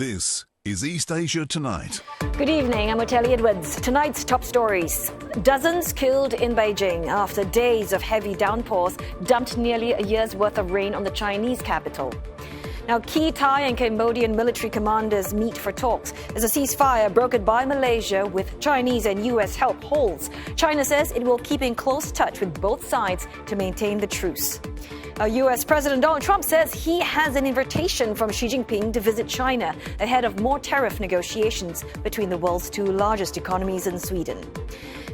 This is East Asia Tonight. Good evening, I'm Otelli Edwards. Tonight's top stories. Dozens killed in Beijing after days of heavy downpours dumped nearly a year's worth of rain on the Chinese capital. Now, key Thai and Cambodian military commanders meet for talks as a ceasefire brokered by Malaysia with Chinese and U.S. help holds. China says it will keep in close touch with both sides to maintain the truce. U.S. President Donald Trump says he has an invitation from Xi Jinping to visit China ahead of more tariff negotiations between the world's two largest economies and Sweden.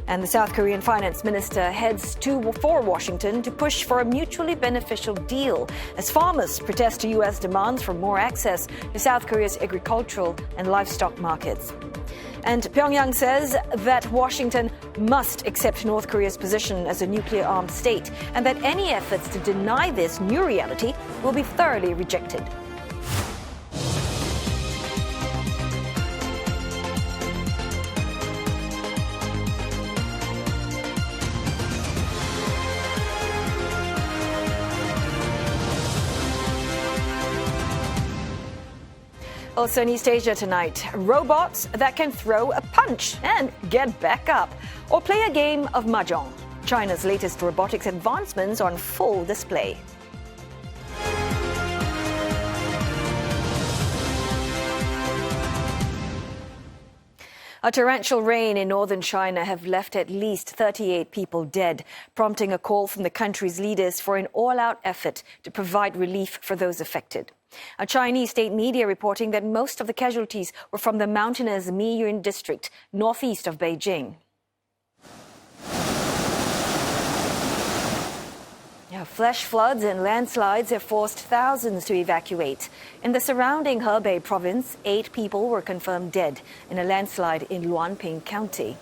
And the South Korean finance minister heads for Washington to push for a mutually beneficial deal as farmers protest to U.S. demands for more access to South Korea's agricultural and livestock markets. And Pyongyang says that Washington must accept North Korea's position as a nuclear-armed state and that any efforts to deny this new reality will be thoroughly rejected. Also in East Asia tonight, robots that can throw a punch and get back up, or play a game of mahjong. China's latest robotics advancements on full display. A torrential rain in northern China have left at least 38 people dead, prompting a call from the country's leaders for an all-out effort to provide relief for those affected. A Chinese state media reporting that most of the casualties were from the mountainous Miyun district, northeast of Beijing. Flash floods and landslides have forced thousands to evacuate. In the surrounding Hebei province, 8 people were confirmed dead in a landslide in Luanping County.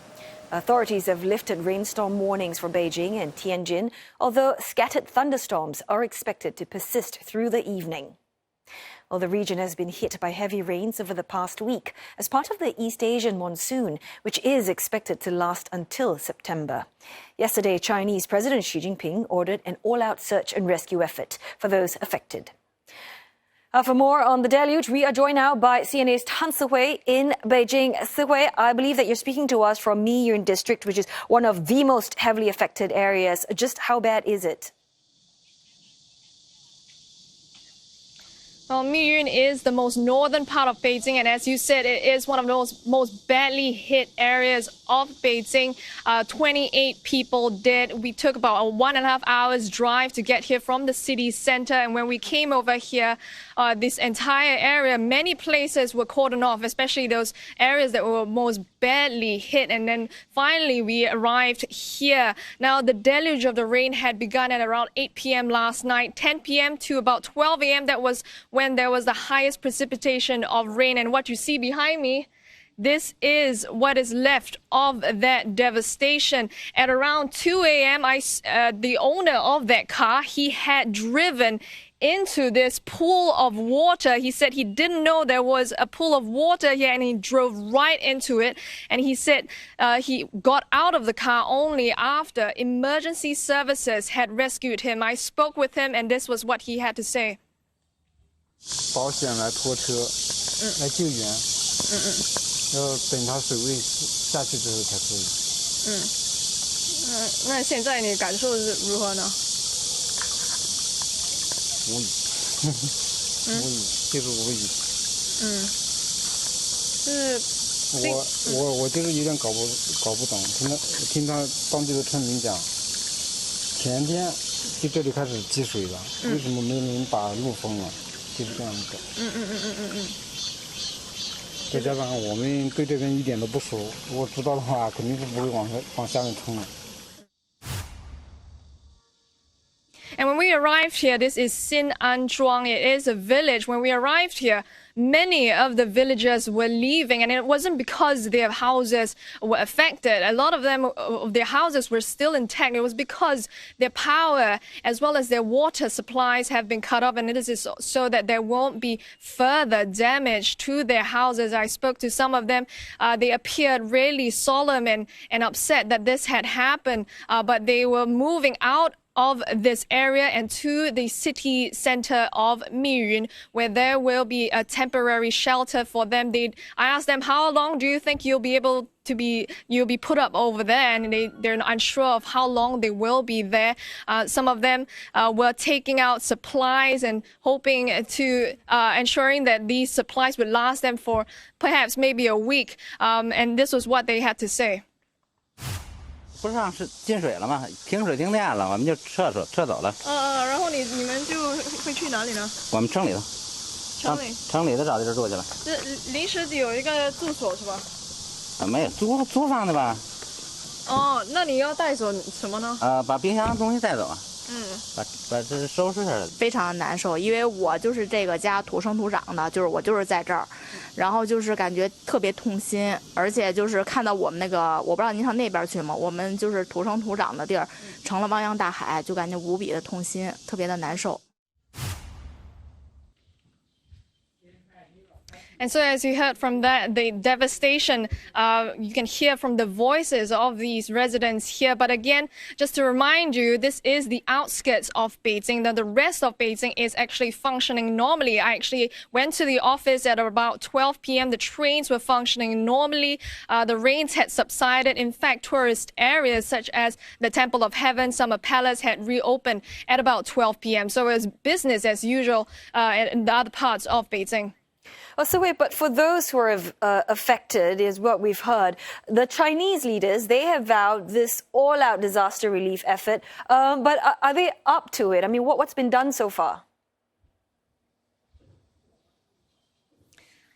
Authorities have lifted rainstorm warnings for Beijing and Tianjin, although scattered thunderstorms are expected to persist through the evening. Well, the region has been hit by heavy rains over the past week as part of the East Asian monsoon, which is expected to last until September. Yesterday, Chinese President Xi Jinping ordered an all-out search and rescue effort for those affected. For more on the deluge, we are joined now by CNA's Tan Sihui in Beijing. Sihui, I believe that you're speaking to us from Miyun district, which is one of the most heavily affected areas. Just how bad is it? Well, Miyun is the most northern part of Beijing, and as you said, it is one of those most badly hit areas of Beijing. 28 people dead. We took about a 1.5 hours drive to get here from the city center, and when we came over here, this entire area, many places were cordoned off, especially those areas that were most badly hit, and then finally we arrived here. Now, the deluge of the rain had begun at around 8 p.m. last night, 10 p.m. to about 12 a.m. That was when there was the highest precipitation of rain. And what you see behind me, this is what is left of that devastation. At around 2 a.m., the owner of that car, he had driven into this pool of water. He said he didn't know there was a pool of water here, and he drove right into it. And he said he got out of the car only after emergency services had rescued him. I spoke with him, and this was what he had to say. 保险来拖车来救援，要等它水位下去之后才可以。那现在你感受是如何呢？无语，无语，就是无语。我就是有点搞不懂，听他当地的村民讲，前天就这里开始积水了，为什么没人把路封了？ 就是这样的。再加上我们对这边一点都不熟，如果知道的话，肯定是不会往下面冲的。 And when we arrived here, this is Sin An Zhuang. It is a village. When we arrived here, many of the villagers were leaving, and it wasn't because their houses were affected. A lot of them, their houses were still intact. It was because their power as well as their water supplies have been cut off, and it is so that there won't be further damage to their houses. I spoke to some of them. They appeared really solemn and upset that this had happened, but they were moving out of this area and to the city center of Miyun, where there will be a temporary shelter for them. I asked them, how long do you think you'll be put up over there? And they're unsure of how long they will be there. Some of them were taking out supplies and hoping to ensuring that these supplies would last them for perhaps maybe a week. And this was what they had to say. 不上是进水了嘛，停水停电了，我们就撤走了。然后你们就会去哪里呢？我们城里头，城里头找地儿住去了。这临时有一个住所是吧？没有租上的吧？哦，那你要带走什么呢？把冰箱的东西带走啊。把这收拾下来。非常难受，因为我就是这个家土生土长的，我就是在这儿，然后就是感觉特别痛心，而且就是看到我们那个，我不知道您上那边去吗？我们就是土生土长的地儿，成了汪洋大海，就感觉无比的痛心，特别的难受。 And so as you heard from that, the devastation, you can hear from the voices of these residents here. But again, just to remind you, this is the outskirts of Beijing. Now, the rest of Beijing is actually functioning normally. I actually went to the office at about 12 p.m. The trains were functioning normally. The rains had subsided. In fact, tourist areas such as the Temple of Heaven, Summer Palace had reopened at about 12 p.m. So it was business as usual in the other parts of Beijing. Oh, so wait, but for those who are affected, is what we've heard, the Chinese leaders, they have vowed this all-out disaster relief effort. But are they up to it? I mean, what's been done so far?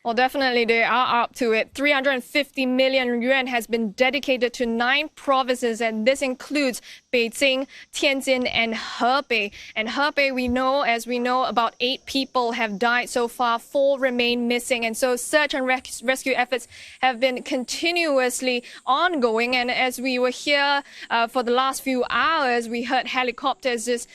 Well, definitely they are up to it. 350 million yuan has been dedicated to 9 provinces, and this includes Beijing, Tianjin, and Hebei. And Hebei, as we know, about 8 people have died so far, 4 remain missing. And so search and rescue efforts have been continuously ongoing. And as we were here for the last few hours, we heard helicopters just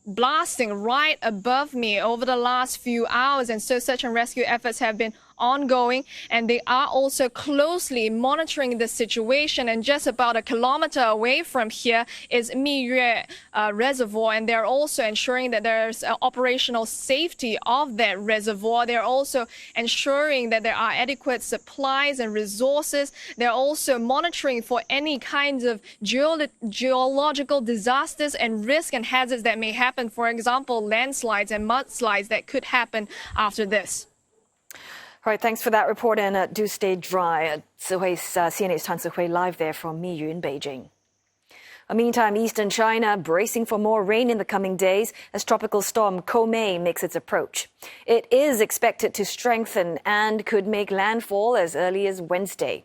blasting right above me over the last few hours, and so search and rescue efforts have been ongoing, and they are also closely monitoring the situation. And just about a kilometer away from here is Miyue Reservoir, and they're also ensuring that there's operational safety of that reservoir. They're also ensuring that there are adequate supplies and resources. They're also monitoring for any kinds of geological disasters and risks and hazards that may happen. For example, landslides and mudslides that could happen after this. All right, thanks for that report, and do stay dry. CNA's Tan Sihui live there from Miyun, Beijing. Meantime, eastern China bracing for more rain in the coming days as tropical storm Komei makes its approach. It is expected to strengthen and could make landfall as early as Wednesday.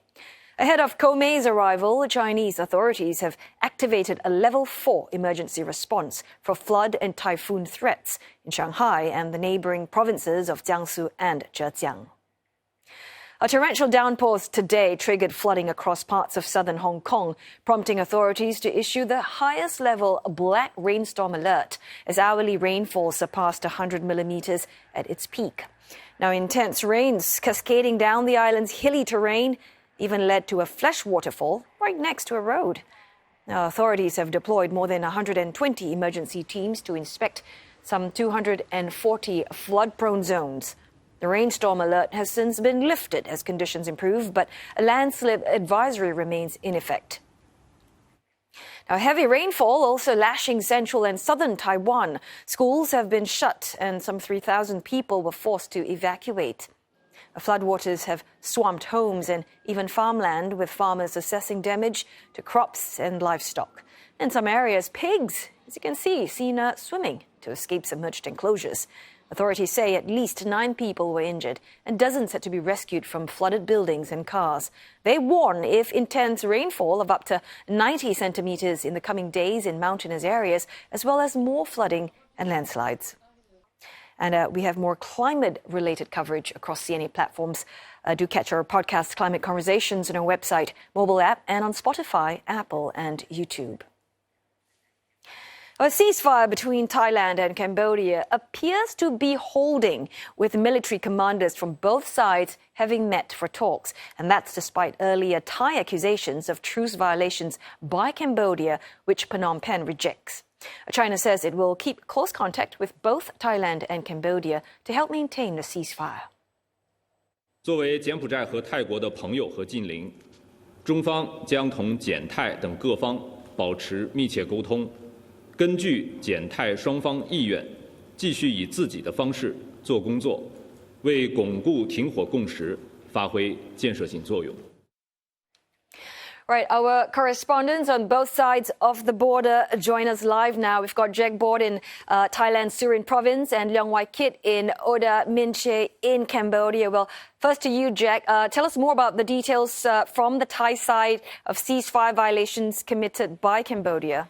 Ahead of Komei's arrival, Chinese authorities have activated a level 4 emergency response for flood and typhoon threats in Shanghai and the neighboring provinces of Jiangsu and Zhejiang. A torrential downpours today triggered flooding across parts of southern Hong Kong, prompting authorities to issue the highest level black rainstorm alert as hourly rainfall surpassed 100 millimeters at its peak. Now, intense rains cascading down the island's hilly terrain even led to a flash waterfall right next to a road. Now, authorities have deployed more than 120 emergency teams to inspect some 240 flood-prone zones. The rainstorm alert has since been lifted as conditions improve, but a landslip advisory remains in effect. Now, heavy rainfall also lashing central and southern Taiwan. Schools have been shut and some 3,000 people were forced to evacuate. Floodwaters have swamped homes and even farmland, with farmers assessing damage to crops and livestock. In some areas, pigs, as you can see, seen swimming to escape submerged enclosures. Authorities say at least 9 people were injured and dozens had to be rescued from flooded buildings and cars. They warn if intense rainfall of up to 90 centimeters in the coming days in mountainous areas, as well as more flooding and landslides. And we have more climate-related coverage across CNA platforms. Do catch our podcast Climate Conversations on our website, mobile app, and on Spotify, Apple, and YouTube. A ceasefire between Thailand and Cambodia appears to be holding, with military commanders from both sides having met for talks. And that's despite earlier Thai accusations of truce violations by Cambodia, which Phnom Penh rejects. China says it will keep close contact with both Thailand and Cambodia to help maintain the ceasefire. 作为柬埔寨和泰国的朋友和近邻，中方将同柬泰等各方保持密切沟通，根据柬泰双方意愿，继续以自己的方式做工作，为巩固停火共识发挥建设性作用。 Right, our correspondents on both sides of the border join us live now. We've got Jack Bord in Thailand's Surin province and Leong Wai Kit in Oda Minche in Cambodia. Well, first to you, Jack. Tell us more about the details from the Thai side of ceasefire violations committed by Cambodia.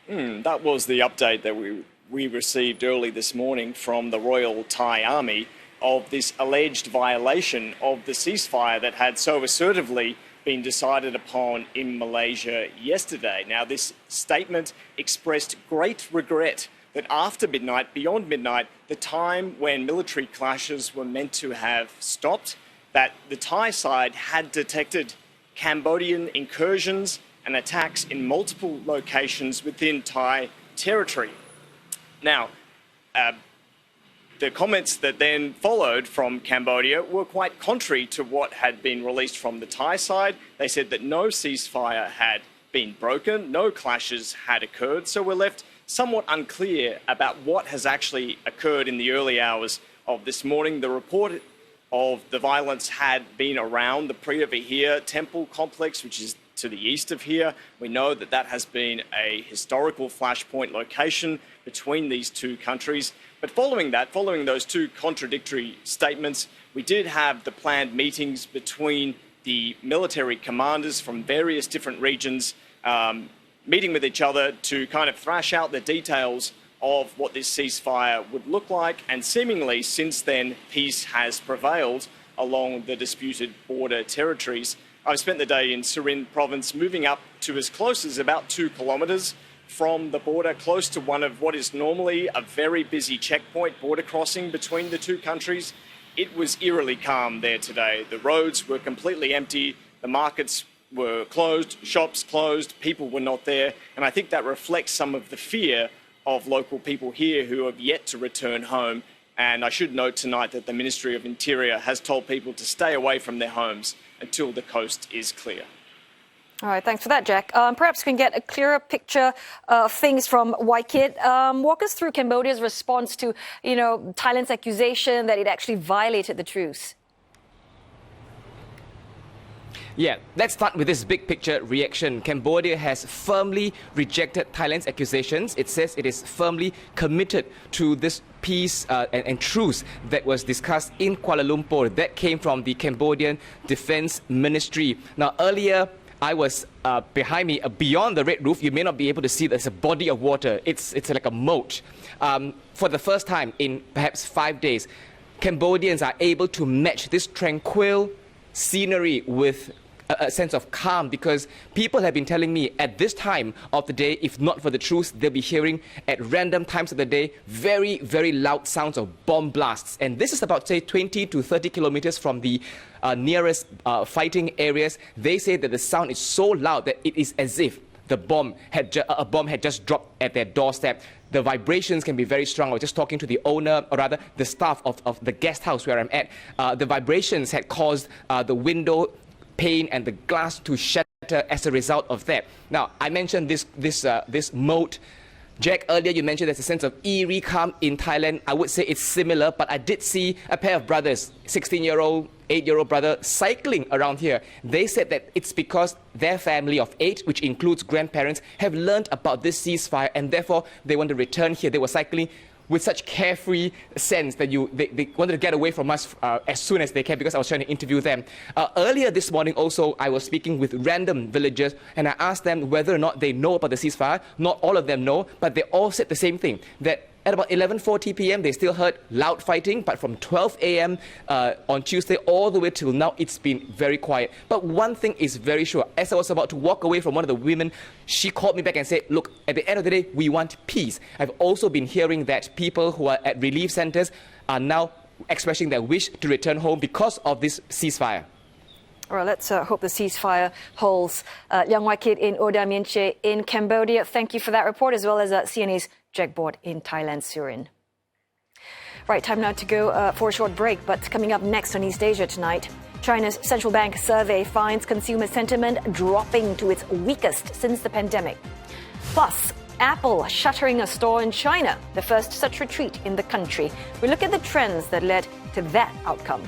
That was the update that we received early this morning from the Royal Thai Army of this alleged violation of the ceasefire that had so assertively been decided upon in Malaysia yesterday. Now, this statement expressed great regret that after midnight, beyond midnight, the time when military clashes were meant to have stopped, that the Thai side had detected Cambodian incursions and attacks in multiple locations within Thai territory. Now, the comments that then followed from Cambodia were quite contrary to what had been released from the Thai side. They said that no ceasefire had been broken, no clashes had occurred, so we're left somewhat unclear about what has actually occurred in the early hours of this morning. The report of the violence had been around the Priya Vihir temple complex, which is to the east of here. We know that that has been a historical flashpoint location between these two countries. But following that, following those two contradictory statements, we did have the planned meetings between the military commanders from various different regions meeting with each other to kind of thrash out the details of what this ceasefire would look like. And seemingly since then, peace has prevailed along the disputed border territories. I've spent the day in Surin province, moving up to as close as about 2 kilometres from the border, close to one of what is normally a very busy checkpoint border crossing between the two countries. It was eerily calm there today. The roads were completely empty, the markets were closed, shops closed, people were not there, and I think that reflects some of the fear of local people here who have yet to return home. And I should note tonight that the Ministry of Interior has told people to stay away from their homes until the coast is clear. All right, thanks for that, Jack. Perhaps we can get a clearer picture of things from Wai Kit. Walk us through Cambodia's response to, Thailand's accusation that it actually violated the truce. Yeah, let's start with this big picture reaction. Cambodia has firmly rejected Thailand's accusations. It says it is firmly committed to this peace and truce that was discussed in Kuala Lumpur. That came from the Cambodian Defense Ministry. Now, earlier, I was behind me, beyond the red roof. You may not be able to see there's a body of water. It's like a moat. For the first time in perhaps 5 days, Cambodians are able to match this tranquil scenery with a sense of calm, because people have been telling me at this time of the day, if not for the truce, they'll be hearing at random times of the day very, very loud sounds of bomb blasts. And this is about, say, 20 to 30 kilometers from the nearest fighting areas. They say that the sound is so loud that it is as if a bomb had just dropped at their doorstep. The vibrations can be very strong. I was just talking to the owner, or rather the staff of the guest house where I'm at. The vibrations had caused the window pane and the glass to shatter as a result of that. Now, I mentioned this moat. Jack, earlier you mentioned there's a sense of eerie calm in Thailand. I would say it's similar, but I did see a pair of brothers, 16-year-old, 8-year-old brother, cycling around here. They said that it's because their family of 8, which includes grandparents, have learned about this ceasefire and therefore they want to return here. They were cycling with such carefree sense that they wanted to get away from us as soon as they can, because I was trying to interview them. Earlier this morning also, I was speaking with random villagers and I asked them whether or not they know about the ceasefire. Not all of them know, but they all said the same thing, that at about 11:40 p.m. they still heard loud fighting, but from 12 a.m. On Tuesday all the way till now, it's been very quiet. But one thing is very sure. As I was about to walk away from one of the women, she called me back and said, look, at the end of the day, we want peace. I've also been hearing that people who are at relief centers are now expressing their wish to return home because of this ceasefire. Well, let's hope the ceasefire holds. Liang Wai-kit in Oda Mienche in Cambodia. Thank you for that report, as well as CNA's Jack Board in Thailand, Surin. Right, time now to go for a short break. But coming up next on East Asia tonight, China's central bank survey finds consumer sentiment dropping to its weakest since the pandemic. Plus, Apple shuttering a store in China, the first such retreat in the country. We look at the trends that led to that outcome.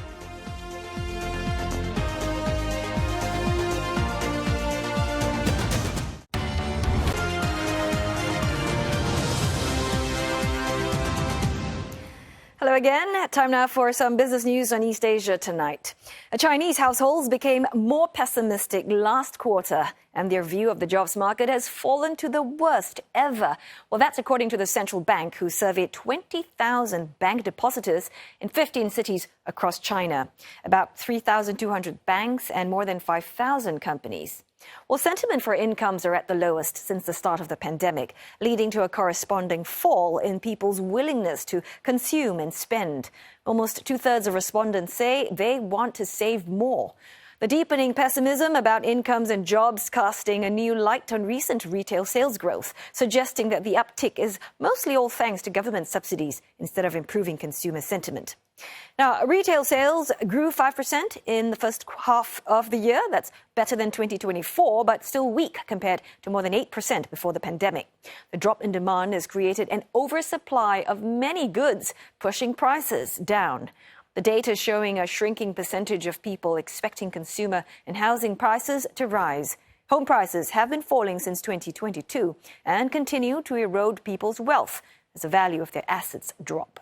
Hello again. Time now for some business news on East Asia tonight. Chinese households became more pessimistic last quarter, and their view of the jobs market has fallen to the worst ever. Well, that's according to the central bank, who surveyed 20,000 bank depositors in 15 cities across China, about 3,200 banks and more than 5,000 companies. Well, sentiment for incomes are at the lowest since the start of the pandemic, leading to a corresponding fall in people's willingness to consume and spend. Almost two-thirds of respondents say they want to save more. The deepening pessimism about incomes and jobs casting a new light on recent retail sales growth, suggesting that the uptick is mostly all thanks to government subsidies instead of improving consumer sentiment. Now, retail sales grew 5% in the first half of the year. That's better than 2024, but still weak compared to more than 8% before the pandemic. The drop in demand has created an oversupply of many goods, pushing prices down. The data showing a shrinking percentage of people expecting consumer and housing prices to rise. Home prices have been falling since 2022 and continue to erode people's wealth as the value of their assets drop.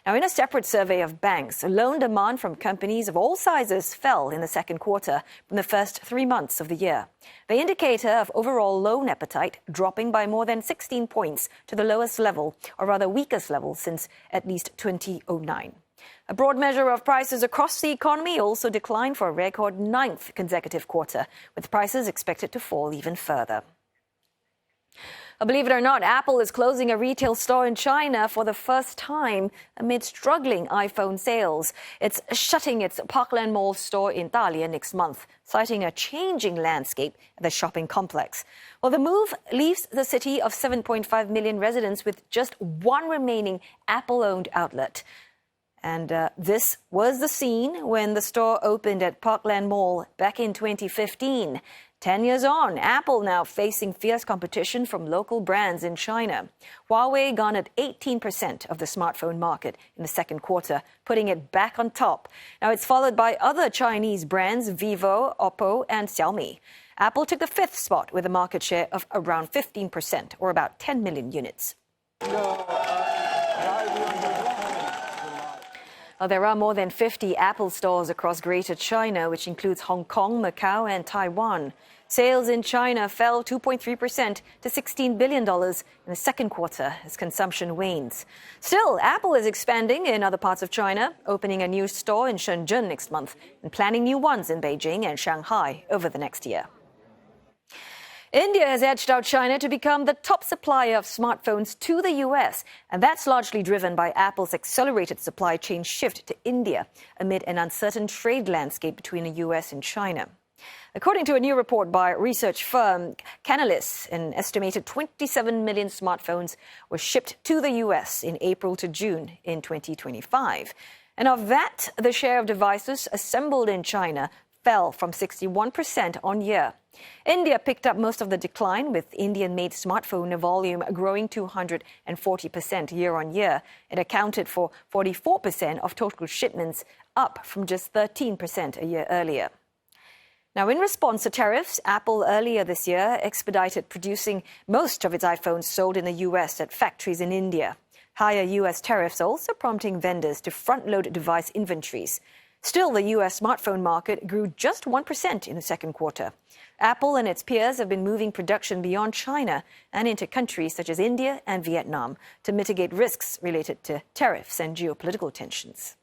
Now, in a separate survey of banks, loan demand from companies of all sizes fell in the second quarter from the first 3 months of the year. The indicator of overall loan appetite dropping by more than 16 points to the lowest level, or rather weakest level, since at least 2009. A broad measure of prices across the economy also declined for a record 9th consecutive quarter, with prices expected to fall even further. Believe it or not, Apple is closing a retail store in China for the first time amid struggling iPhone sales. It's shutting its Parkland Mall store in Dalian next month, citing a changing landscape at the shopping complex. Well, the move leaves the city of 7.5 million residents with just one remaining Apple-owned outlet. And this was the scene when the store opened at Parkland Mall back in 2015. 10 years on, Apple now facing fierce competition from local brands in China. Huawei garnered 18% of the smartphone market in the second quarter, putting it back on top. Now it's followed by other Chinese brands, Vivo, Oppo, and Xiaomi. Apple took the 5th spot with a market share of around 15%, or about 10 million units. Well, there are more than 50 Apple stores across Greater China, which includes Hong Kong, Macau, and Taiwan. Sales in China fell 2.3% to $16 billion in the second quarter as consumption wanes. Still, Apple is expanding in other parts of China, opening a new store in Shenzhen next month and planning new ones in Beijing and Shanghai over the next year. India has edged out China to become the top supplier of smartphones to the U.S., and that's largely driven by Apple's accelerated supply chain shift to India amid an uncertain trade landscape between the U.S. and China. According to a new report by research firm Canalys, an estimated 27 million smartphones were shipped to the U.S. in April to June in 2025. And of that, the share of devices assembled in China fell from 61% on year. India picked up most of the decline, with Indian-made smartphone volume growing 240% year-on-year. It accounted for 44% of total shipments, up from just 13% a year earlier. Now, in response to tariffs, Apple earlier this year expedited producing most of its iPhones sold in the U.S. at factories in India. Higher U.S. tariffs also prompting vendors to front-load device inventories. Still, the U.S. smartphone market grew just 1% in the second quarter. Apple and its peers have been moving production beyond China and into countries such as India and Vietnam to mitigate risks related to tariffs and geopolitical tensions.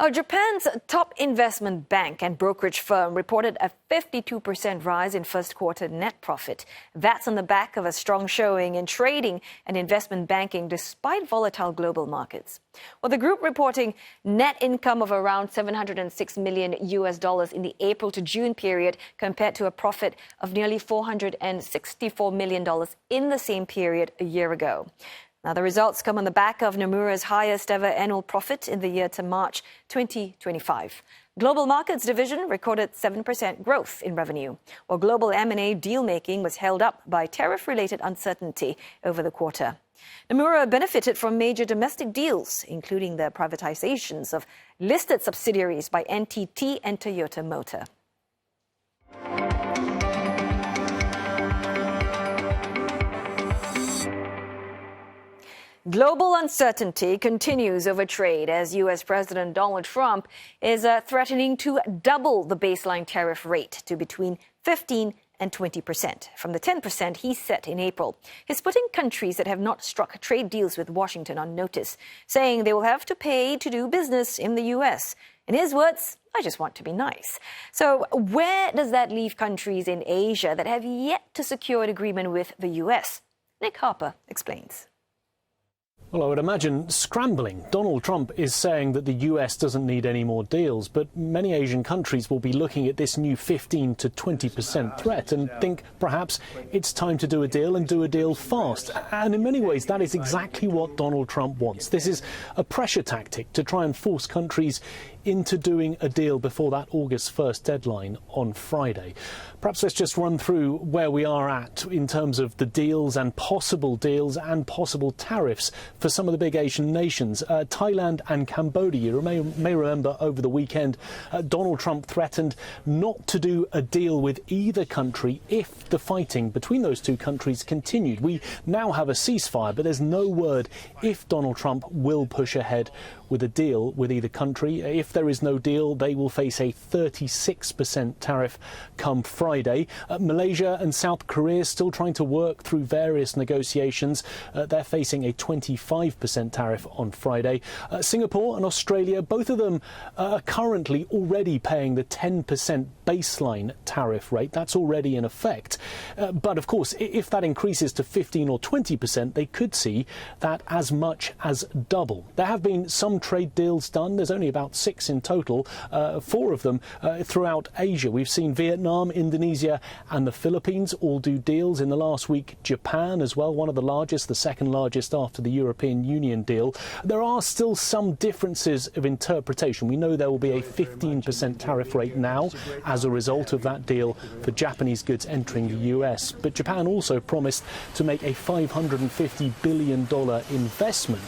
Japan's top investment bank and brokerage firm reported a 52% rise in first quarter net profit. That's on the back of a strong showing in trading and investment banking despite volatile global markets. Well, the group reporting net income of around $706 million in the April to June period compared to a profit of nearly $464 million in the same period a year ago. Now, the results come on the back of Nomura's highest ever annual profit in the year to March 2025. Global Markets Division recorded 7% growth in revenue, while global M&A deal-making was held up by tariff-related uncertainty over the quarter. Nomura benefited from major domestic deals, including the privatizations of listed subsidiaries by NTT and Toyota Motor. Global uncertainty continues over trade as U.S. President Donald Trump is threatening to double the baseline tariff rate to between 15% and 20% from the 10% he set in April. He's putting countries that have not struck trade deals with Washington on notice, saying they will have to pay to do business in the U.S. In his words, I just want to be nice. So where does that leave countries in Asia that have yet to secure an agreement with the U.S.? Nick Harper explains. Well, I would imagine scrambling. Donald Trump is saying that the US doesn't need any more deals, but many Asian countries will be looking at this new 15 to 20% threat and think perhaps it's time to do a deal and do a deal fast. And in many ways, that is exactly what Donald Trump wants. This is a pressure tactic to try and force countries into doing a deal before that August 1st deadline on Friday. Perhaps let's just run through where we are at in terms of the deals and possible tariffs for some of the big Asian nations. Thailand and Cambodia. You may remember over the weekend, Donald Trump threatened not to do a deal with either country if the fighting between those two countries continued. We now have a ceasefire, but there's no word if Donald Trump will push ahead with a deal with either country. If there is no deal, they will face a 36% tariff come Friday. Malaysia and South Korea still trying to work through various negotiations. They're facing a 25% tariff on Friday. Singapore and Australia, both of them are currently already paying the 10% baseline tariff rate. That's already in effect. But of course, if that increases to 15 or 20%, they could see that as much as double. There have been some trade deals done. There's only about 6 in total, 4 of them throughout Asia. We've seen Vietnam, Indonesia and the Philippines all do deals. In the last week, Japan as well, one of the largest, the second largest after the European Union deal. There are still some differences of interpretation. We know there will be a 15% tariff rate now as a result of that deal for Japanese goods entering the US. But Japan also promised to make a $550 billion investment.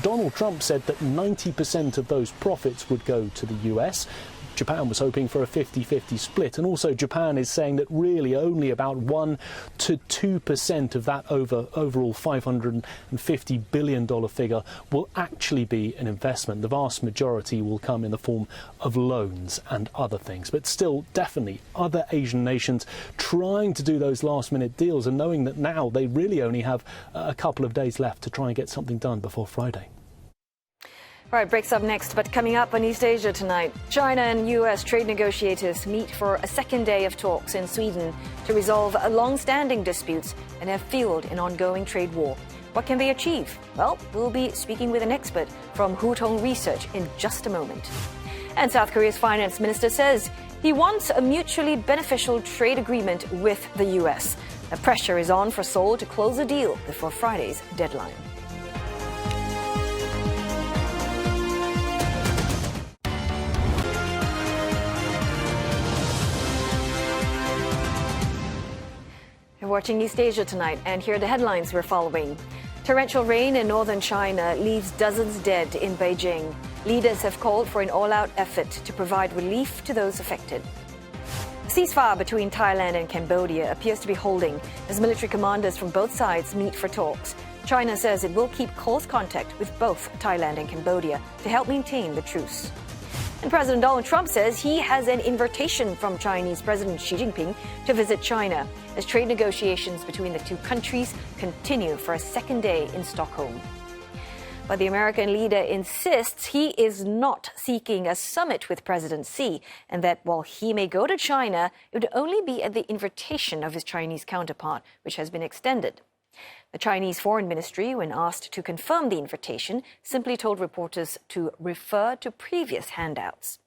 Donald Trump said that 90% of those profits would go to the US. Japan was hoping for a 50-50 split, and also Japan is saying that really only about 1 to 2% of that overall $550 billion figure will actually be an investment. The vast majority will come in the form of loans and other things. But still, definitely, other Asian nations trying to do those last-minute deals and knowing that now they really only have a couple of days left to try and get something done before Friday. All right, breaks up next, but coming up on East Asia tonight, China and U.S. trade negotiators meet for a second day of talks in Sweden to resolve long-standing disputes and have fueled an ongoing trade war. What can they achieve? Well, we'll be speaking with an expert from Hutong Research in just a moment. And South Korea's finance minister says he wants a mutually beneficial trade agreement with the U.S. The pressure is on for Seoul to close a deal before Friday's deadline. You're watching East Asia tonight, and here are the headlines we're following. Torrential rain in northern China leaves dozens dead in Beijing. Leaders have called for an all-out effort to provide relief to those affected. A ceasefire between Thailand and Cambodia appears to be holding as military commanders from both sides meet for talks. China says it will keep close contact with both Thailand and Cambodia to help maintain the truce. And President Donald Trump says he has an invitation from Chinese President Xi Jinping to visit China as trade negotiations between the two countries continue for a second day in Stockholm. But the American leader insists he is not seeking a summit with President Xi, and that while he may go to China, it would only be at the invitation of his Chinese counterpart, which has been extended. The Chinese Foreign Ministry, when asked to confirm the invitation, simply told reporters to refer to previous handouts.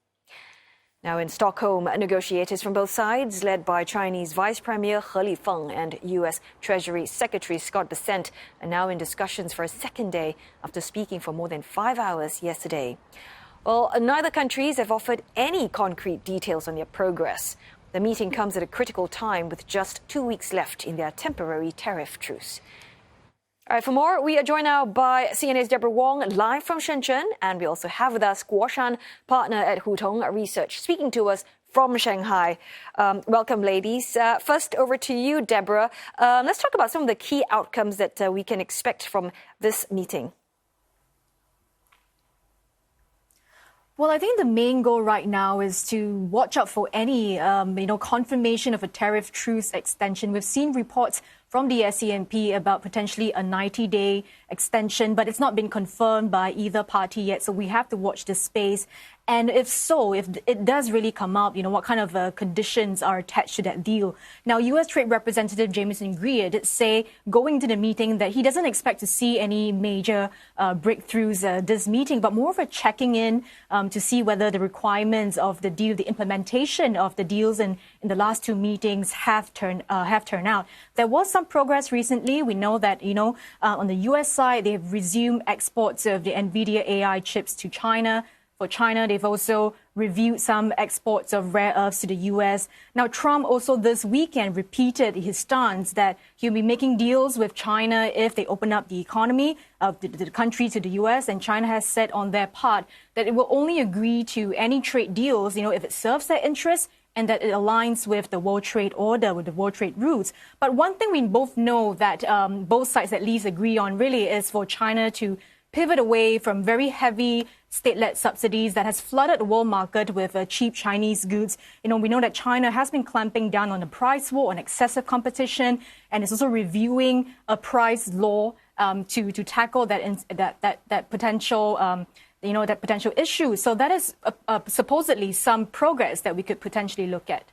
Now in Stockholm, negotiators from both sides, led by Chinese Vice Premier He Lifeng and U.S. Treasury Secretary Scott Bessent, are now in discussions for a second day after speaking for more than 5 hours yesterday. Well, neither countries have offered any concrete details on their progress. The meeting comes at a critical time with just 2 weeks left in their temporary tariff truce. All right, for more, we are joined now by CNA's Deborah Wong, live from Shenzhen, and we also have with us Guo Shan, partner at Hutong Research, speaking to us from Shanghai. Welcome, ladies. First, over to you, Deborah. Let's talk about some of the key outcomes that we can expect from this meeting. Well, I think the main goal right now is to watch out for any, confirmation of a tariff truce extension. We've seen reports from the SCMP about potentially a 90-day extension, but it's not been confirmed by either party yet. So we have to watch this space. And if it does really come up, what kind of conditions are attached to that deal? Now, U.S. Trade Representative Jameson Greer did say going to the meeting that he doesn't expect to see any major breakthroughs this meeting, but more of a checking in to see whether the requirements of the deal, the implementation of the deals in the last two meetings have turned out. There was some progress recently. We know that, on the U.S. side, they've resumed exports of the NVIDIA AI chips to China. For China, they've also reviewed some exports of rare earths to the U.S. Now, Trump also this weekend repeated his stance that he'll be making deals with China if they open up the economy of the country to the U.S. And China has said on their part that it will only agree to any trade deals, if it serves their interests and that it aligns with the World Trade Order, with the World Trade rules. But one thing we both know that both sides at least agree on really is for China to pivot away from very heavy state-led subsidies that has flooded the world market with cheap Chinese goods. We know that China has been clamping down on the price war, on excessive competition, and is also reviewing a price law to tackle that potential that potential issue. So that is supposedly some progress that we could potentially look at.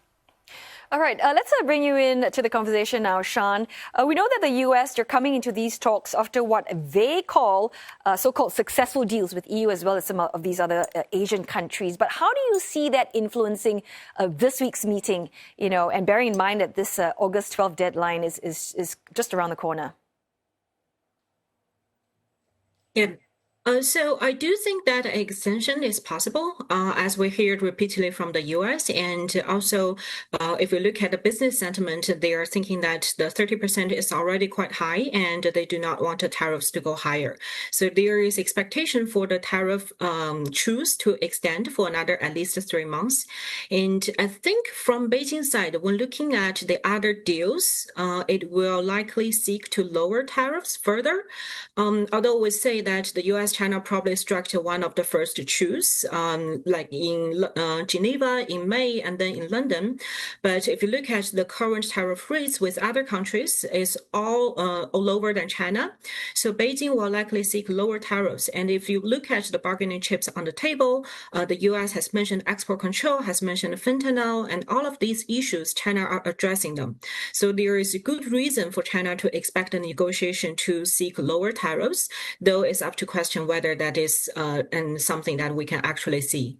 All right, let's bring you in to the conversation now, Shan. We know that the U.S., they're coming into these talks after what they call so-called successful deals with EU as well as some of these other Asian countries. But how do you see that influencing this week's meeting, and bearing in mind that this August 12th deadline is just around the corner? Yeah. So I do think that extension is possible, as we heard repeatedly from the U.S. And also, if we look at the business sentiment, they are thinking that the 30% is already quite high, and they do not want the tariffs to go higher. So there is expectation for the tariff truce to extend for another at least 3 months. And I think from Beijing side, when looking at the other deals, it will likely seek to lower tariffs further. Although we say that the U.S. China probably struck one of the first to choose, like in Geneva in May and then in London. But if you look at the current tariff rates with other countries, it's all lower than China. So Beijing will likely seek lower tariffs. And if you look at the bargaining chips on the table, the U.S. has mentioned export control, has mentioned fentanyl, and all of these issues, China are addressing them. So there is a good reason for China to expect a negotiation to seek lower tariffs, though it's up to question whether that is and something that we can actually see.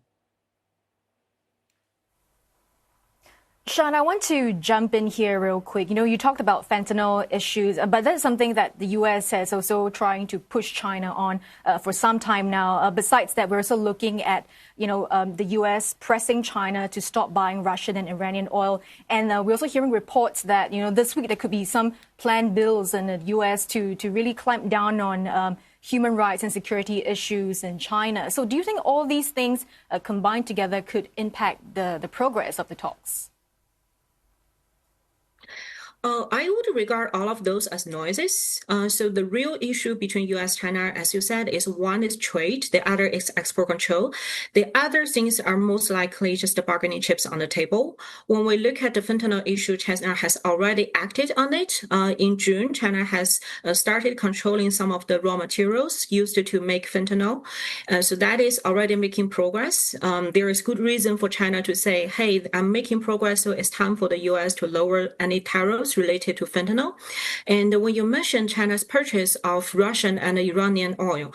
Shan, I want to jump in here real quick. You talked about fentanyl issues, but that's something that the U.S. has also trying to push China on for some time now. Besides that, we're also looking at, the U.S. pressing China to stop buying Russian and Iranian oil. And we're also hearing reports that, this week there could be some planned bills in the U.S. to really clamp down on human rights and security issues in China. So do you think all these things combined together could impact the progress of the talks? I would regard all of those as noises. So the real issue between U.S. and China, as you said, is one is trade, the other is export control. The other things are most likely just the bargaining chips on the table. When we look at the fentanyl issue, China has already acted on it. In June, China has started controlling some of the raw materials used to make fentanyl. So that is already making progress. There is good reason for China to say, hey, I'm making progress, so it's time for the U.S. to lower any tariffs related to fentanyl. And when you mentioned China's purchase of Russian and Iranian oil,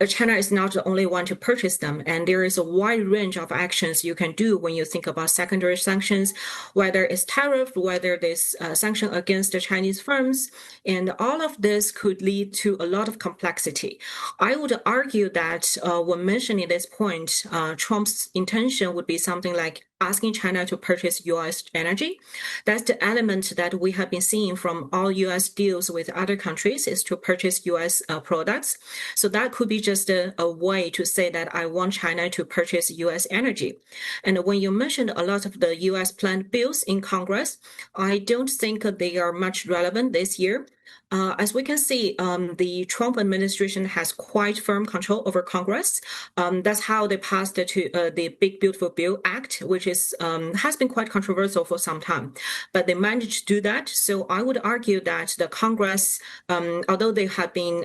China is not the only one to purchase them. And there is a wide range of actions you can do when you think about secondary sanctions, whether it's tariff, whether there's sanction against the Chinese firms. And all of this could lead to a lot of complexity. I would argue that when mentioning this point, Trump's intention would be something like asking China to purchase U.S. energy. That's the element that we have been seeing from all U.S. deals with other countries, is to purchase U.S. products. So that could be just a way to say that I want China to purchase U.S. energy. And when you mentioned a lot of the U.S. planned bills in Congress, I don't think they are much relevant this year. As we can see, the Trump administration has quite firm control over Congress. That's how they passed the Big Beautiful Bill Act, which is has been quite controversial for some time. But they managed to do that. So I would argue that the Congress, although they have been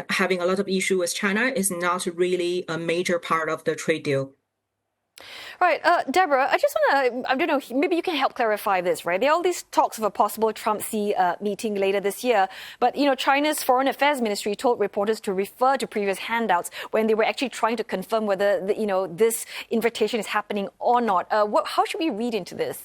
having a lot of issue with China, is not really a major part of the trade deal. Right, Deborah, I just want to, I don't know, maybe you can help clarify this, right? There are all these talks of a possible Trump-Xi meeting later this year. But, you know, China's Foreign Affairs Ministry told reporters to refer to previous handouts when they were actually trying to confirm whether, this invitation is happening or not. How should we read into this?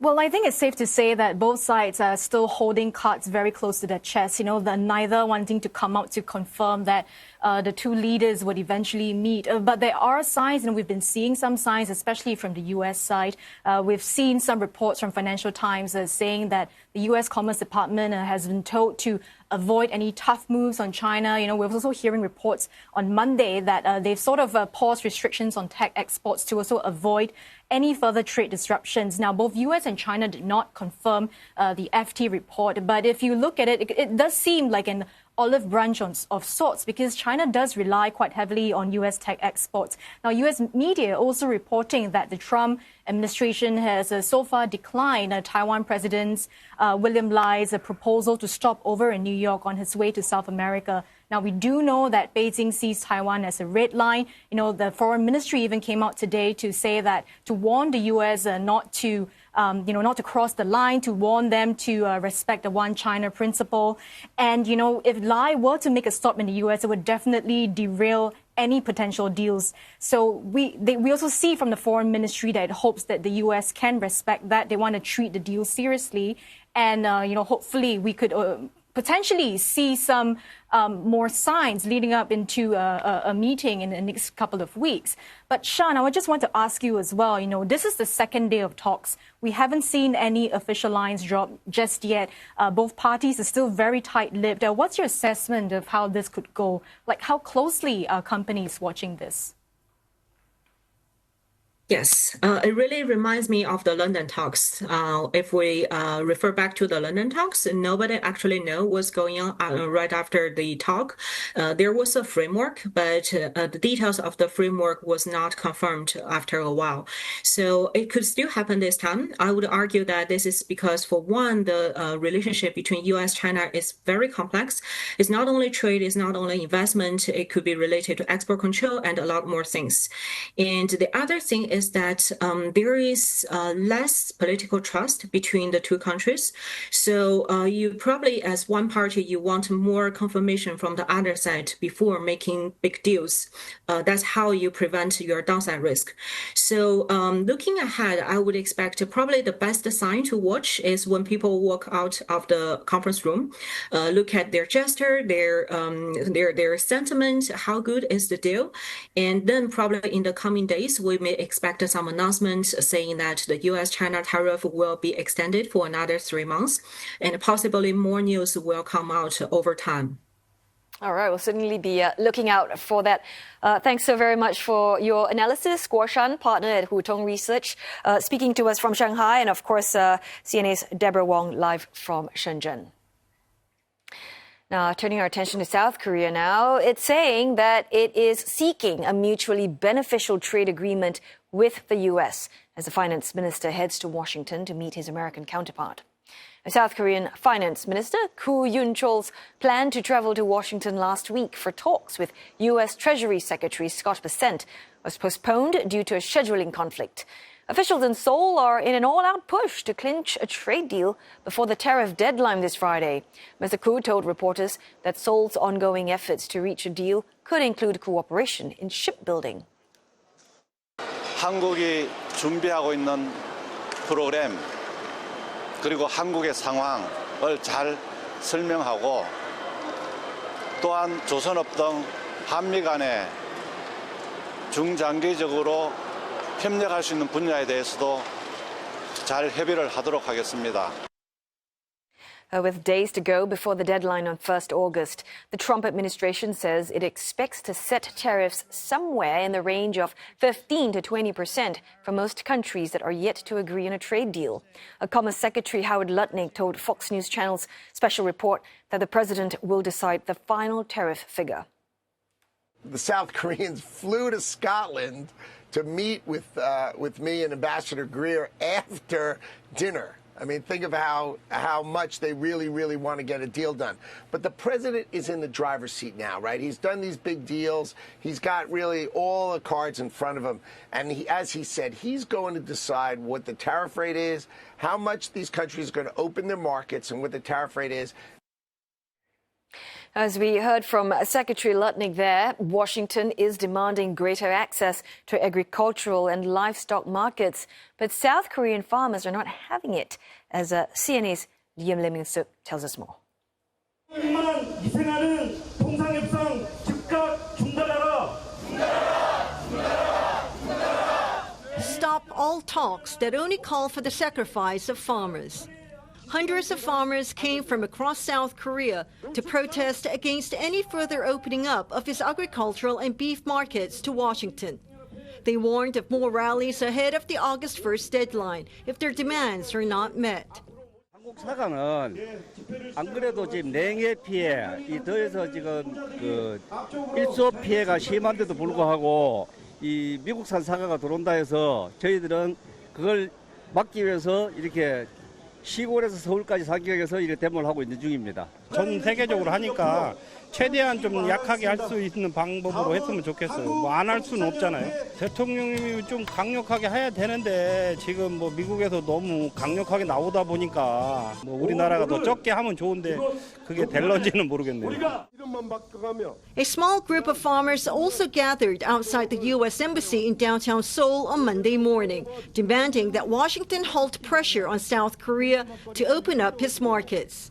Well, I think it's safe to say that both sides are still holding cards very close to their chest, they're neither wanting to come out to confirm that the two leaders would eventually meet. But there are signs, and we've been seeing some signs, especially from the U.S. side. We've seen some reports from Financial Times saying that the U.S. Commerce Department has been told to avoid any tough moves on China. We're also hearing reports on Monday that they've sort of paused restrictions on tech exports to also avoid any further trade disruptions. Now, both U.S. and China did not confirm the FT report, but if you look at it, it does seem like an olive branch of sorts, because China does rely quite heavily on U.S. tech exports. Now, U.S. media also reporting that the Trump administration has so far declined Taiwan President William Lai's proposal to stop over in New York on his way to South America. Now, we do know that Beijing sees Taiwan as a red line. The foreign ministry even came out today to say that, to warn the U.S. Not to cross the line, to warn them to respect the one China principle. And, if Lai were to make a stop in the U.S., it would definitely derail any potential deals. So we also see from the foreign ministry that it hopes that the U.S. can respect that. They want to treat the deal seriously. And, hopefully we could potentially see some more signs leading up into a meeting in the next couple of weeks. But Shan, I just want to ask you as well, this is the second day of talks. We haven't seen any official lines drop just yet. Both parties are still very tight-lipped. What's your assessment of how this could go? Like, how closely are companies watching this? Yes, it really reminds me of the London talks. If we refer back to the London talks, nobody actually knows what's going on right after the talk. There was a framework, but the details of the framework was not confirmed after a while. So it could still happen this time. I would argue that this is because, for one, the relationship between U.S. China is very complex. It's not only trade, it's not only investment. It could be related to export control and a lot more things. And the other thing is that there is less political trust between the two countries. So you probably, as one party, you want more confirmation from the other side before making big deals. That's how you prevent your downside risk. So looking ahead, I would expect probably the best sign to watch is when people walk out of the conference room, look at their gesture, their sentiment, how good is the deal. And then probably in the coming days, we may expect some announcements saying that the U.S.-China tariff will be extended for another 3 months, and possibly more news will come out over time. All right, we'll certainly be looking out for that. Thanks so very much for your analysis. Guo Shan, partner at Yo Jong Research, speaking to us from Shanghai, and of course, CNA's Deborah Wong live from Shenzhen. Now, turning our attention to South Korea now, it's saying that it is seeking a mutually beneficial trade agreement with the U.S. as the finance minister heads to Washington to meet his American counterpart. South Korean Finance Minister Koo Yoon-chol's plan to travel to Washington last week for talks with U.S. Treasury Secretary Scott Bessent was postponed due to a scheduling conflict. Officials in Seoul are in an all-out push to clinch a trade deal before the tariff deadline this Friday. Mr. Koo told reporters that Seoul's ongoing efforts to reach a deal could include cooperation in shipbuilding. 한국이 준비하고 있는 프로그램 그리고 한국의 상황을 잘 설명하고 또한 조선업 등 한미 간에 중장기적으로 협력할 수 있는 분야에 대해서도 잘 협의를 하도록 하겠습니다. With days to go before the deadline on 1st August, the Trump administration says it expects to set tariffs somewhere in the range of 15 to 20% for most countries that are yet to agree on a trade deal. Commerce Secretary Howard Lutnick told Fox News Channel's special report that the president will decide the final tariff figure. The South Koreans flew to Scotland to meet with me and Ambassador Greer after dinner. I mean, think of how much they really, really want to get a deal done. But the president is in the driver's seat now, right? He's done these big deals. He's got really all the cards in front of him. And as he said, he's going to decide what the tariff rate is, how much these countries are going to open their markets, and what the tariff rate is. As we heard from Secretary Lutnick there, Washington is demanding greater access to agricultural and livestock markets. But South Korean farmers are not having it, as CNA's Liam Leming-suk tells us more. Stop all talks that only call for the sacrifice of farmers. Hundreds of farmers came from across South Korea to protest against any further opening up of its agricultural and beef markets to Washington. They warned of more rallies ahead of the August 1st deadline if their demands are not met. 한국 사과는 안 그래도 지금 냉해 피해, 이 더해서 지금 그 일소 피해가 심한데도 불구하고 이 미국산 사과가 들어온다 해서 저희들은 그걸 막기 위해서 이렇게 시골에서 서울까지 사기 위해서 이렇게 데모를 하고 있는 중입니다. 전 세계적으로 하니까 최대한 좀 약하게 할 수 있는 방법으로 했으면 좋겠어요. 뭐 안 할 수는 없잖아요. 대통령님이 좀 강력하게 해야 되는데 지금 뭐 미국에서 너무 강력하게 나오다 보니까 뭐 우리나라가 더 적게 하면 좋은데 그게 될런지는 모르겠네요. A small group of farmers also gathered outside the U.S. Embassy in downtown Seoul on Monday morning, demanding that Washington halt pressure on South Korea to open up its markets.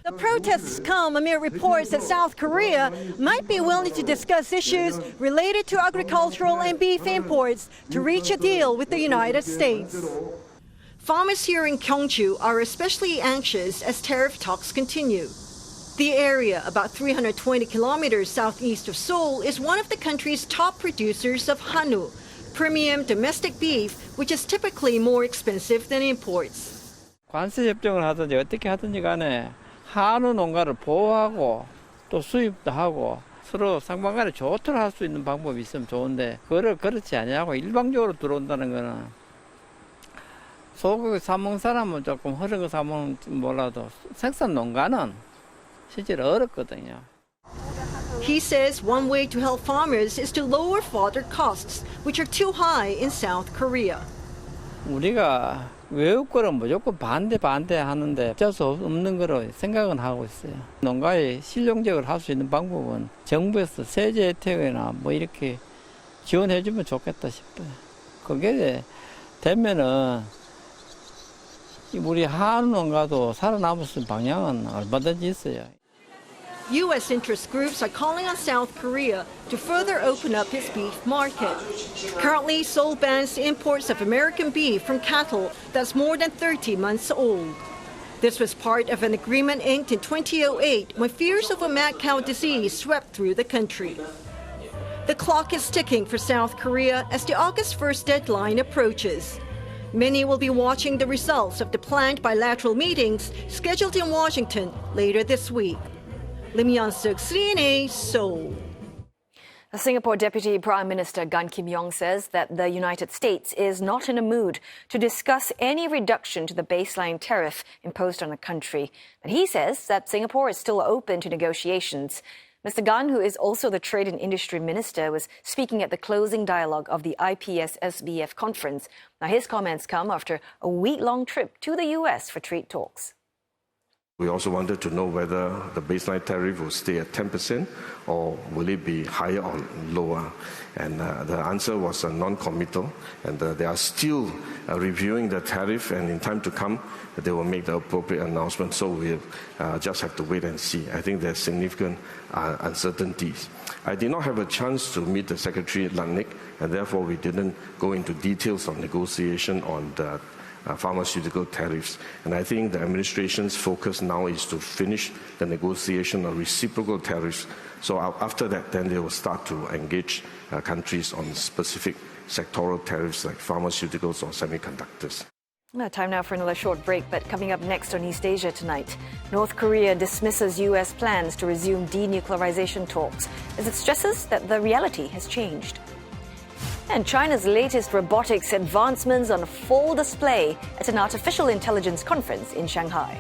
The protests come amid reports that South Korea might be willing to discuss issues related to agricultural and beef imports to reach a deal with the United States. Farmers here in Gyeongju are especially anxious as tariff talks continue. The area, about 320 kilometers southeast of Seoul, is one of the country's top producers of hanwoo, premium domestic beef, which is typically more expensive than imports. 관세 협정을 하든지 어떻게 하든지 간에 한우 농가를 보호하고 또 수입도 하고 서로 상방간에 조언을 할 수 있는 방법이 있으면 좋은데 그거를 그렇지 않냐고 일방적으로 들어온다는 거는 소고기 사먹는 사람은 조금 흐른 거 사먹는 몰라도 생산 농가는 실제로 어렵거든요. He says one way to help farmers is to lower fodder costs, which are too high in South Korea. 우리가 외국 거는 무조건 반대 하는데 어쩔 수 없는 거로 생각은 하고 있어요. 농가에 실용적으로 할 수 있는 방법은 정부에서 세제 혜택이나 뭐 이렇게 지원해주면 좋겠다 싶어요. 그게 되면은 우리 한우 농가도 살아남을 수 있는 방향은 얼마든지 있어요. U.S. interest groups are calling on South Korea to further open up its beef market. Currently, Seoul bans imports of American beef from cattle that's more than 30 months old. This was part of an agreement inked in 2008 when fears of a mad cow disease swept through the country. The clock is ticking for South Korea as the August 1st deadline approaches. Many will be watching the results of the planned bilateral meetings scheduled in Washington later this week. Lim Yeon-suk, CNA, Seoul. The Singapore Deputy Prime Minister Gan Kim-yong says that the United States is not in a mood to discuss any reduction to the baseline tariff imposed on the country. But he says that Singapore is still open to negotiations. Mr. Gan, who is also the Trade and Industry Minister, was speaking at the closing dialogue of the IPS-SBF conference. Now, his comments come after a week-long trip to the U.S. for trade talks. We also wanted to know whether the baseline tariff will stay at 10% or will it be higher or lower. And the answer was non-committal. And they are still reviewing the tariff, and in time to come, they will make the appropriate announcement. So we just have to wait and see. I think there's significant uncertainties. I did not have a chance to meet the Secretary Lutnick, and therefore we didn't go into details of negotiation on the pharmaceutical tariffs. And I think the administration's focus now is to finish the negotiation of reciprocal tariffs. So after that, then they will start to engage countries on specific sectoral tariffs like pharmaceuticals or semiconductors. Time now for another short break, but coming up next on East Asia tonight, North Korea dismisses U.S. plans to resume denuclearization talks as it stresses that the reality has changed. And China's latest robotics advancements on full display at an artificial intelligence conference in Shanghai.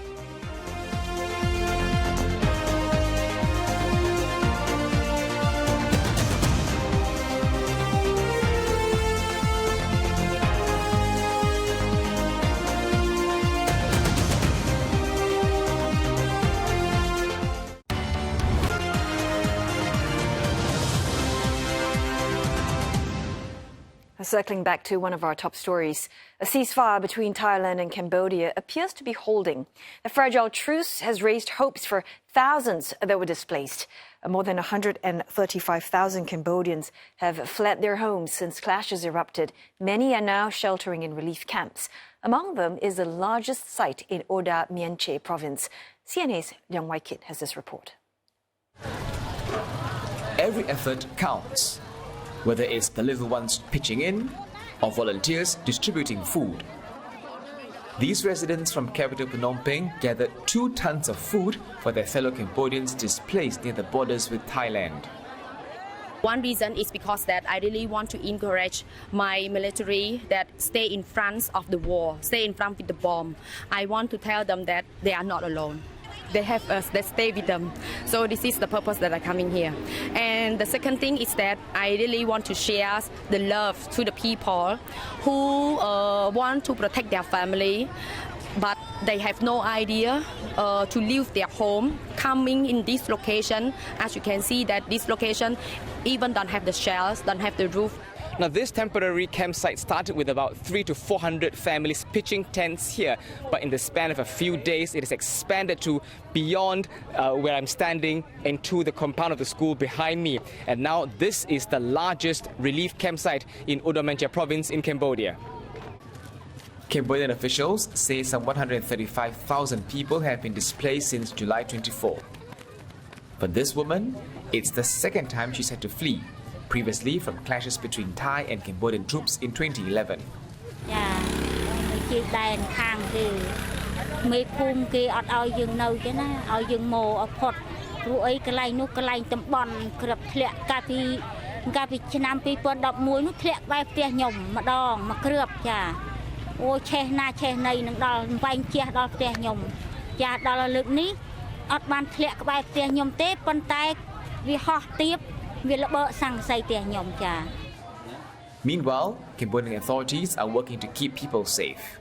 Circling back to one of our top stories, a ceasefire between Thailand and Cambodia appears to be holding. The fragile truce has raised hopes for thousands that were displaced. More than 135,000 Cambodians have fled their homes since clashes erupted. Many are now sheltering in relief camps. Among them is the largest site in Oda Mienche province. CNA's Liang Wai-kit has this report. Every effort counts, whether it's the little ones pitching in or volunteers distributing food. These residents from capital Phnom Penh gathered 2 tons of food for their fellow Cambodians displaced near the borders with Thailand. One reason is because that I really want to encourage my military that stay in front of the war, stay in front with the bomb. I want to tell them that they are not alone. They have us that stay with them. So this is the purpose that I'm coming here. And the second thing is that I really want to share the love to the people who want to protect their family, but they have no idea to leave their home, coming in this location. As you can see that this location even don't have the shells, don't have the roof. Now, this temporary campsite started with about 300 to 400 families pitching tents here, but in the span of a few days, it has expanded to beyond where I'm standing and to the compound of the school behind me. And now this is the largest relief campsite in Oda Mienche province in Cambodia. Cambodian officials say some 135,000 people have been displaced since July 24. For this woman, it's the second time she's had to flee, previously from clashes between Thai and Cambodian troops in 2011. Meanwhile, Cambodian authorities are working to keep people safe,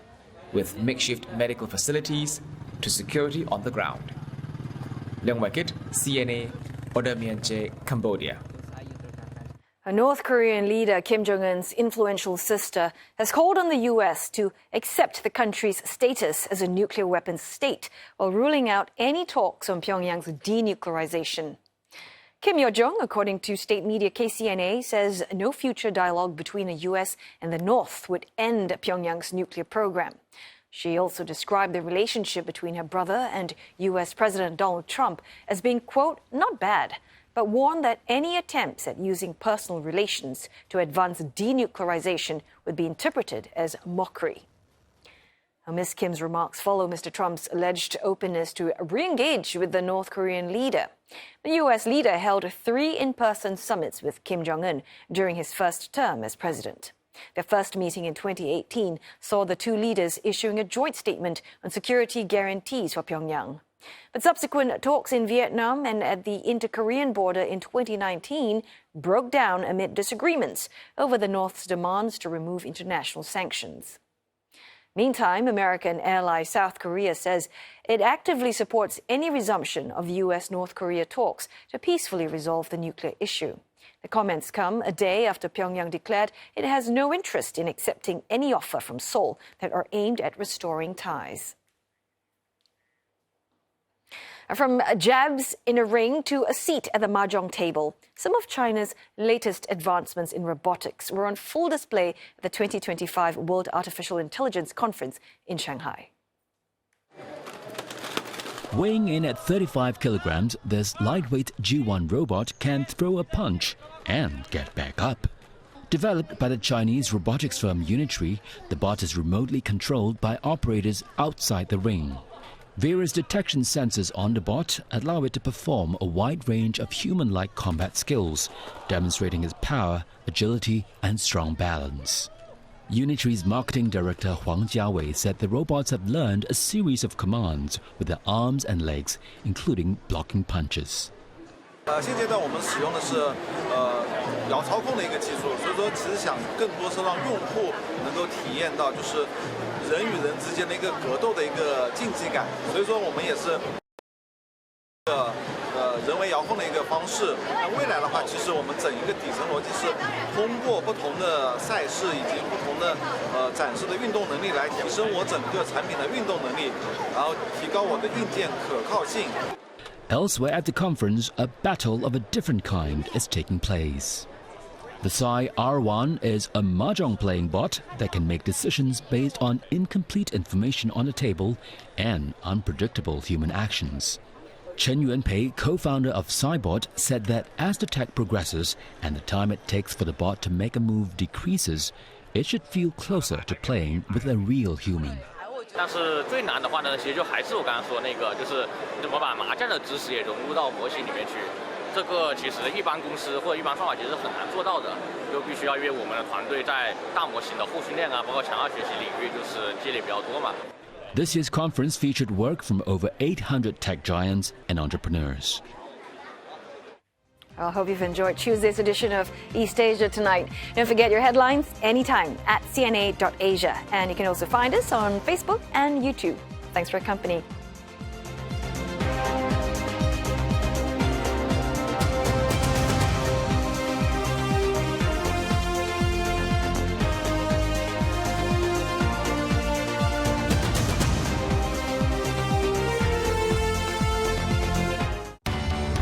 with makeshift medical facilities to security on the ground. Liang Wai-kit, CNA, Oda Mienche, Cambodia. A North Korean leader, Kim Jong-un's influential sister, has called on the U.S. to accept the country's status as a nuclear weapons state, while ruling out any talks on Pyongyang's denuclearization. Kim Yo Jong, according to state media KCNA, says no future dialogue between the U.S. and the North would end Pyongyang's nuclear program. She also described the relationship between her brother and U.S. President Donald Trump as being, quote, not bad, but warned that any attempts at using personal relations to advance denuclearization would be interpreted as mockery. Now, Ms. Kim's remarks follow Mr. Trump's alleged openness to re-engage with the North Korean leader. The U.S. leader held 3 in-person summits with Kim Jong-un during his first term as president. Their first meeting in 2018 saw the two leaders issuing a joint statement on security guarantees for Pyongyang. But subsequent talks in Vietnam and at the inter-Korean border in 2019 broke down amid disagreements over the North's demands to remove international sanctions. Meantime, American ally South Korea says it actively supports any resumption of U.S.-North Korea talks to peacefully resolve the nuclear issue. The comments come a day after Pyongyang declared it has no interest in accepting any offer from Seoul that are aimed at restoring ties. From jabs in a ring to a seat at the mahjong table, some of China's latest advancements in robotics were on full display at the 2025 World Artificial Intelligence Conference in Shanghai. Weighing in at 35 kilograms, this lightweight G1 robot can throw a punch and get back up. Developed by the Chinese robotics firm Unitree, the bot is remotely controlled by operators outside the ring. Various detection sensors on the bot allow it to perform a wide range of human-like combat skills, demonstrating its power, agility, and strong balance. Unitree's marketing director Huang Jiawei said the robots have learned a series of commands with their arms and legs, including blocking punches. 现阶段我们使用的是遥操控的一个技术，所以说其实想更多是让用户能够体验到就是人与人之间的一个格斗的一个竞技感，所以说我们也是人为遥控的一个方式。那未来的话，其实我们整一个底层逻辑是通过不同的赛事以及不同的展示的运动能力来提升我整个产品的运动能力，然后提高我的硬件可靠性。 Elsewhere at the conference, a battle of a different kind is taking place. The Psy R1 is a mahjong playing bot that can make decisions based on incomplete information on the table and unpredictable human actions. Chen Yuanpei, co-founder of Psybot, said that as the tech progresses and the time it takes for the bot to make a move decreases, it should feel closer to playing with a real human. 但是最难的话呢，其实就还是我刚刚说那个，就是怎么把麻将的知识也融入到模型里面去。这个其实一般公司或者一般算法其实是很难做到的，就必须要因为我们的团队在大模型的后训练啊，包括强化学习领域就是积累比较多嘛。This year's conference featured work from over 800 tech giants and entrepreneurs. I hope you've enjoyed Tuesday's edition of East Asia Tonight. Don't forget your headlines anytime at cna.asia. And you can also find us on Facebook and YouTube. Thanks for your company.